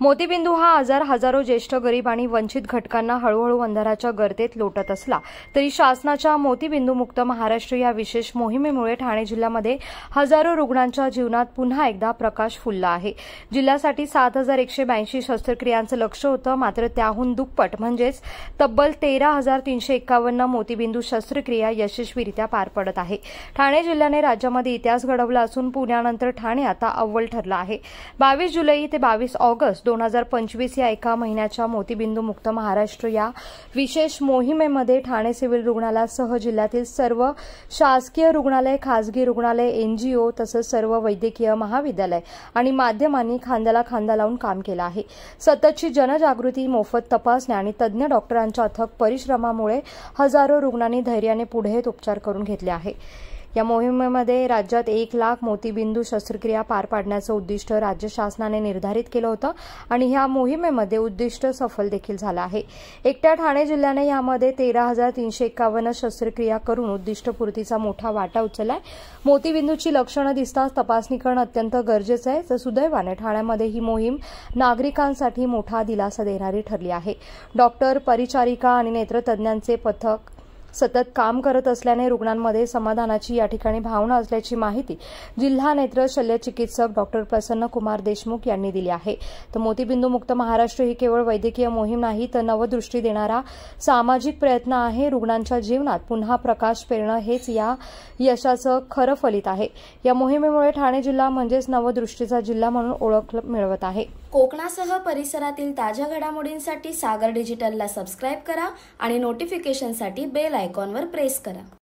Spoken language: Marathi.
मोतीबिंदू हा आजार हजारो ज्येष्ठ गरीब आणि वंचित घटकांना हळूहळू अंधाराच्या गर्तेत लोटत असला तरी शासनाच्या मोतीबिंदू मुक्त महाराष्ट्र या विशेष मोहिमेमुळे ठाणे जिल्ह्यामध्ये हजारो रुग्णांच्या जीवनात पुन्हा एकदा प्रकाश फुलला आहे। जिल्ह्यासाठी 7182 शस्त्रक्रियांचं लक्ष्य होतं, मात्र त्याहून दुप्पट म्हणजेच तब्बल 13,351 मोतीबिंदू शस्त्रक्रिया यशस्वीरित्या पार पडत आहे। ठाणे जिल्ह्याने राज्यामध्ये इतिहास घडवला असून पुण्यानंतर ठाणे आता अव्वल ठरलं आहे। 22 जुलै ते 22 ऑगस्ट 2025 या एका महिन्याच्या मोतीबिंदू मुक्त महाराष्ट्र या विशेष मोहिमेमध्ये ठाणे सिव्हिल रुग्णालयासह जिल्ह्यातील सर्व शासकीय रुग्णालय, खासगी रुग्णालय, एनजीओ तसंच सर्व वैद्यकीय महाविद्यालय आणि माध्यमांनी खांद्याला खांदा लावून काम केलं आहे। सततची जनजागृती, मोफत तपासण्या आणि तज्ज्ञ डॉक्टरांच्या अथक परिश्रमामुळे हजारो रुग्णांनी धैर्याने पुढे येत उपचार करून घेतले आहे। या मोहिमेमध्ये राज्यात 1 लाख मोतीबिंदू शस्त्रक्रिया पार पाडण्याचं उद्दिष्ट राज्य शासनाने निर्धारित केलं होतं आणि ह्या मोहिमेमध्ये उद्दिष्ट सफल देखील झालं आहे। एकट्या ठाणे जिल्ह्याने यामध्ये 13,351 शस्त्रक्रिया करून उद्दिष्टपूर्तीचा मोठा वाटा उचललाय। मोतीबिंदूची लक्षणं दिसताच तपासणी करणं अत्यंत गरजेचं आहे, तर सुदैवाने ठाण्यामध्ये ही मोहीम नागरिकांसाठी मोठा दिलासा देणारी ठरली आहे। डॉक्टर, परिचारिका आणि नेत्रतज्ञांचे पथक सतत काम करत असल्याने रुग्णांमध्ये समाधानाची या ठिकाणी भावना असल्याची माहिती जिल्हा नेत्र शल्यचिकित्सक डॉक्टर प्रसन्न कुमार देशमुख यांनी दिली आहे। तर मोतीबिंदू मुक्त महाराष्ट्र ही केवळ वैद्यकीय मोहीम नाही, तर नवदृष्टी देणारा सामाजिक प्रयत्न आहे। रुग्णांच्या जीवनात पुन्हा प्रकाश पेरणं हेच या यशाचं खरं फलित आहे। या मोहिमेमुळे ठाणे जिल्हा म्हणजेच नवदृष्टीचा जिल्हा म्हणून ओळख मिळवत आहे। कोकणासह परिसरातील ताज्या घडामोडींसाठी सागर डिजिटलला सबस्क्राइब करा आणि नोटिफिकेशनसाठी बेल आयकॉनवर प्रेस करा।